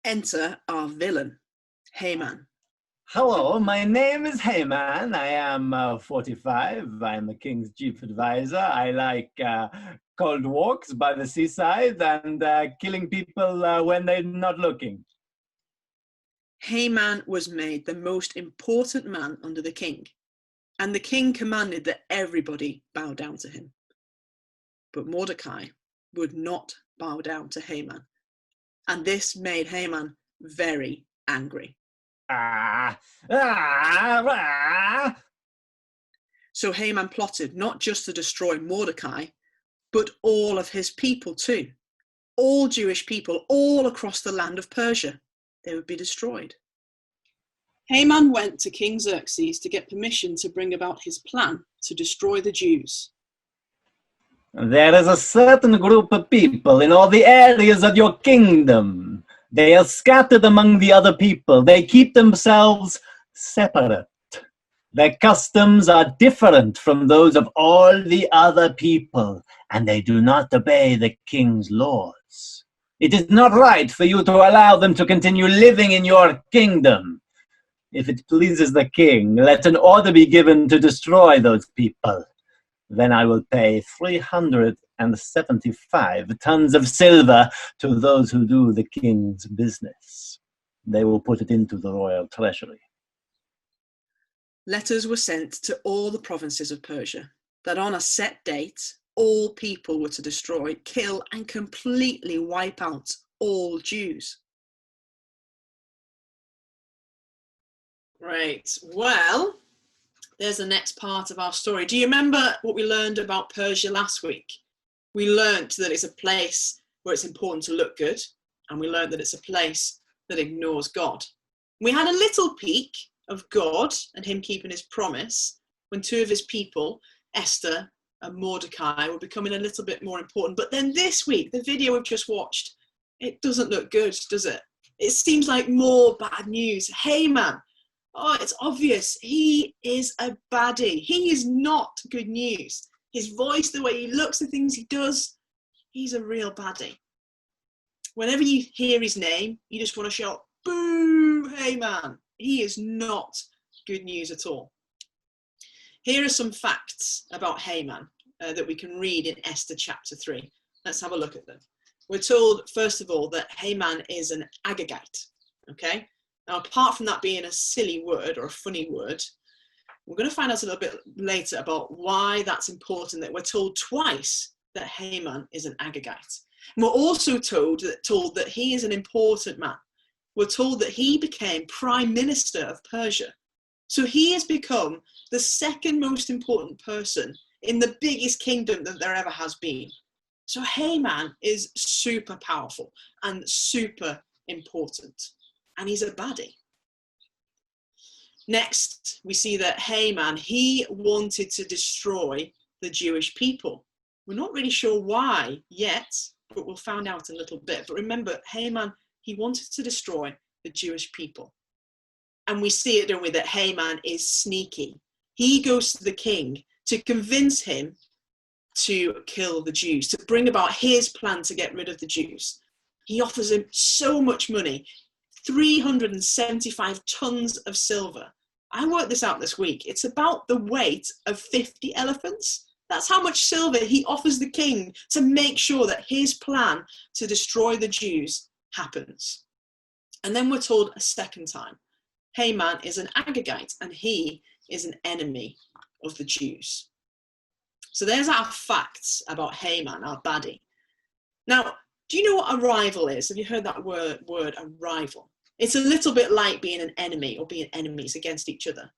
Enter our villain, Haman. Hello, my name is Haman. I am 45. I'm the king's chief advisor. I like cold walks by the seaside and killing people when they're not looking. Haman was made the most important man under the king, and the king commanded that everybody bow down to him. But Mordecai would not bow down to Haman, and this made Haman very angry. So Haman plotted not just to destroy Mordecai, but all of his people too. All Jewish people all across the land of Persia, they would be destroyed. Haman went to King Xerxes to get permission to bring about his plan to destroy the Jews. There is a certain group of people in all the areas of your kingdom. They are scattered among the other people. They keep themselves separate. Their customs are different from those of all the other people, and they do not obey the king's laws. It is not right for you to allow them to continue living in your kingdom. If it pleases the king, let an order be given to destroy those people. Then I will pay 375 tons of silver to those who do the king's business. They will put it into the royal treasury. Letters were sent to all the provinces of Persia that on a set date, all people were to destroy, kill, and completely wipe out all Jews. Great. Well, there's the next part of our story. Do you remember what we learned about Persia last week? We learned that it's a place where it's important to look good, and we learned that it's a place that ignores God. We had a little peek of God and him keeping his promise when two of his people, Esther and Mordecai, were becoming a little bit more important. But then this week, the video we've just watched, it doesn't look good, does it? It seems like more bad news. Haman, oh, it's obvious. He is a baddie. He is not good news. His voice, the way he looks, the things he does, he's a real baddie. Whenever you hear his name, you just want to shout, boo, Haman. He is not good news at all. Here are some facts about Haman that we can read in Esther chapter 3. Let's have a look at them. We're told, first of all, that Haman is an Agagite. Okay? Now, apart from that being a silly word or a funny word, we're going to find out a little bit later about why that's important, that we're told twice that Haman is an Agagite. And we're also told that he is an important man. We're told that he became prime minister of Persia. So he has become the second most important person in the biggest kingdom that there ever has been. So Haman is super powerful and super important. And he's a baddie. Next, we see that Haman, he wanted to destroy the Jewish people. We're not really sure why yet, but we'll find out in a little bit. But remember, Haman, he wanted to destroy the Jewish people. And we see it, don't we, that Haman is sneaky. He goes to the king to convince him to kill the Jews, to bring about his plan to get rid of the Jews. He offers him so much money, 375 tons of silver. I worked this out this week. It's about the weight of 50 elephants. That's how much silver he offers the king to make sure that his plan to destroy the Jews happens. And then we're told a second time, Haman is an Agagite and he is an enemy of the Jews. So there's our facts about Haman, our baddie. Now, do you know what a rival is? Have you heard that word, a rival? It's a little bit like being an enemy or being enemies against each other.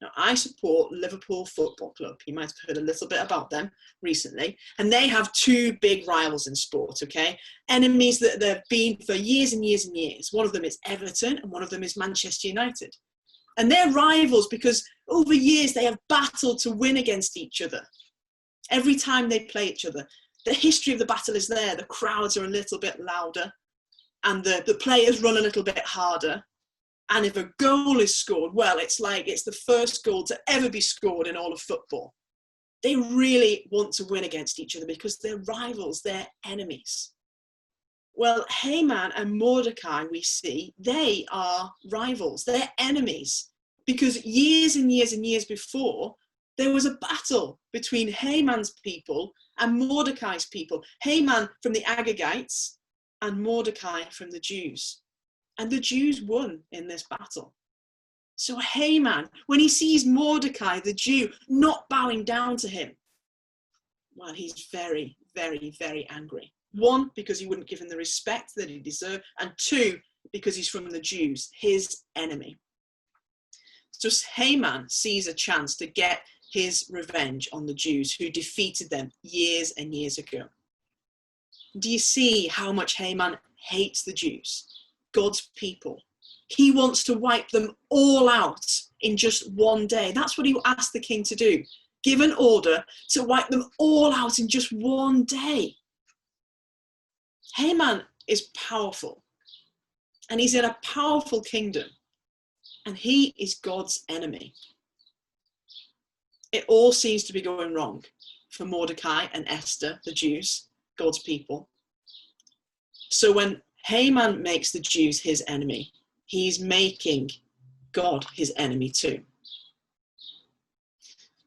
Now, I support Liverpool Football Club. You might have heard a little bit about them recently. And they have two big rivals in sport, okay? Enemies that they've been for years and years and years. One of them is Everton and one of them is Manchester United. And they're rivals because over years they have battled to win against each other. Every time they play each other, the history of the battle is there. The crowds are a little bit louder and the players run a little bit harder. And if a goal is scored, well, it's like it's the first goal to ever be scored in all of football. They really want to win against each other because they're rivals, they're enemies. Well, Haman and Mordecai, we see, they are rivals, they're enemies, because years and years and years before, there was a battle between Haman's people and Mordecai's people. Haman from the Agagites and Mordecai from the Jews. And the Jews won in this battle. So Haman, when he sees Mordecai, the Jew, not bowing down to him, well, he's very, very, very angry. One, because he wouldn't give him the respect that he deserved, and two, because he's from the Jews, his enemy. So Haman sees a chance to get his revenge on the Jews who defeated them years and years ago. Do you see how much Haman hates the Jews, God's people? He wants to wipe them all out in just one day. That's what he asked the king to do. Give an order to wipe them all out in just one day. Haman is powerful, and he's in a powerful kingdom, and he is God's enemy. It all seems to be going wrong for Mordecai and Esther, the Jews, God's people. So when Haman makes the Jews his enemy, he's making God his enemy too.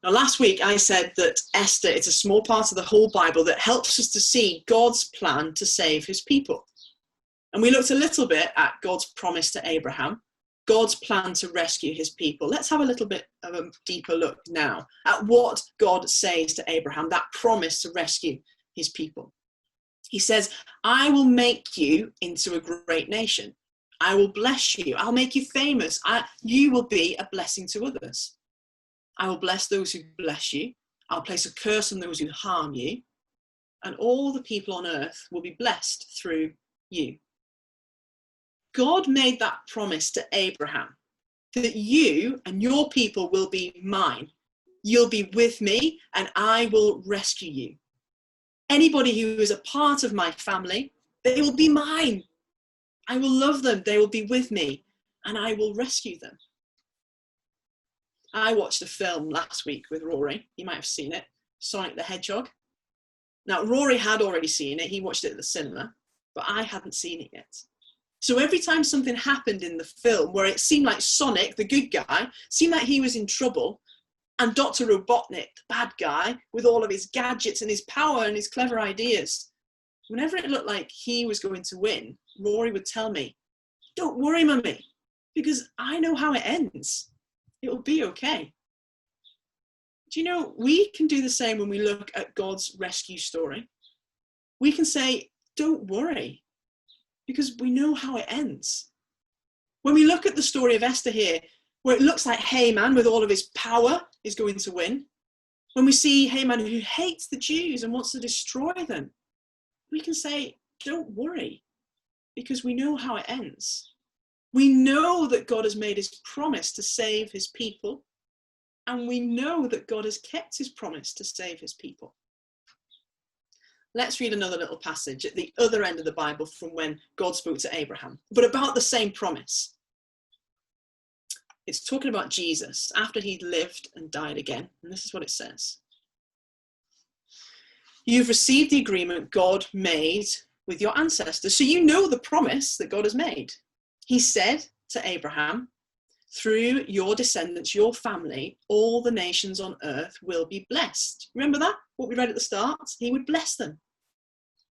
Now, last week I said that Esther is a small part of the whole Bible that helps us to see God's plan to save his people. And we looked a little bit at God's promise to Abraham, God's plan to rescue his people. Let's have a little bit of a deeper look now at what God says to Abraham, that promise to rescue his people. He says, I will make you into a great nation. I will bless you. I'll make you famous. You will be a blessing to others. I will bless those who bless you. I'll place a curse on those who harm you. And all the people on earth will be blessed through you. God made that promise to Abraham, that you and your people will be mine. You'll be with me and I will rescue you. Anybody who is a part of my family, they will be mine. I will love them. They will be with me and I will rescue them. I watched a film last week with Rory. You might have seen it, Sonic the Hedgehog. Now, Rory had already seen it. He watched it at the cinema, but I hadn't seen it yet. So every time something happened in the film where it seemed like Sonic, the good guy, seemed like he was in trouble, and Dr. Robotnik, the bad guy, with all of his gadgets and his power and his clever ideas, whenever it looked like he was going to win, Rory would tell me, don't worry, Mummy, because I know how it ends. It will be okay. Do you know, we can do the same when we look at God's rescue story. We can say, don't worry, because we know how it ends. When we look at the story of Esther here, where it looks like Haman with all of his power is going to win, when we see Haman who hates the Jews and wants to destroy them, we can say, don't worry, because we know how it ends. We know that God has made his promise to save his people, and we know that God has kept his promise to save his people. Let's read another little passage at the other end of the Bible from when God spoke to Abraham, but about the same promise. It's talking about Jesus after he'd lived and died again, and this is what it says. You've received the agreement God made with your ancestors, so you know the promise that God has made. He said to Abraham, through your descendants, your family, all the nations on earth will be blessed. Remember that? What we read at the start? He would bless them.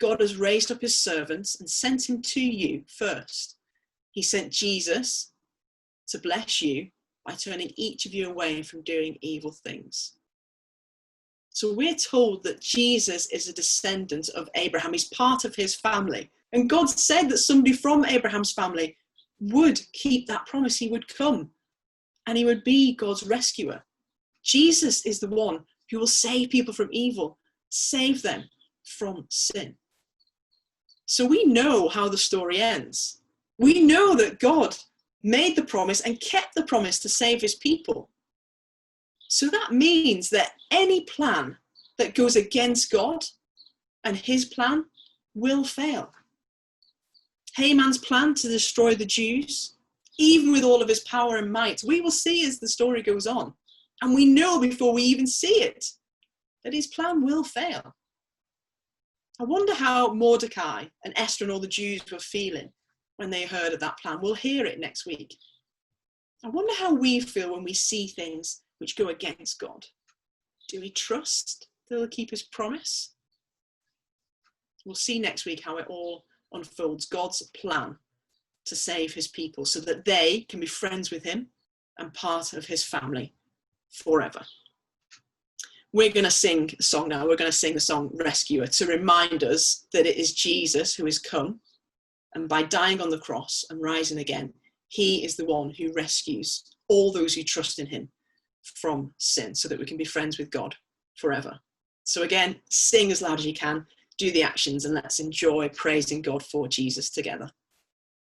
God has raised up his servants and sent him to you first. He sent Jesus to bless you by turning each of you away from doing evil things. So we're told that Jesus is a descendant of Abraham. He's part of his family. And God said that somebody from Abraham's family would keep that promise. He would come and he would be God's rescuer. Jesus is the one who will save people from evil, save them from sin. So we know how the story ends. We know that God made the promise and kept the promise to save his people. So that means that any plan that goes against God and his plan will fail. Haman's plan to destroy the Jews, even with all of his power and might, we will see as the story goes on. And we know before we even see it that his plan will fail. I wonder how Mordecai and Esther and all the Jews were feeling when they heard of that plan. We'll hear it next week. I wonder how we feel when we see things which go against God. Do we trust that he'll keep his promise? We'll see next week how it all unfolds, God's plan to save his people so that they can be friends with him and part of his family forever. We're going to sing a song now. We're going to sing the song Rescuer to remind us that it is Jesus who has come, and by dying on the cross and rising again, he is the one who rescues all those who trust in him from sin so that we can be friends with God forever. So again, sing as loud as you can, do the actions, and let's enjoy praising God for Jesus together.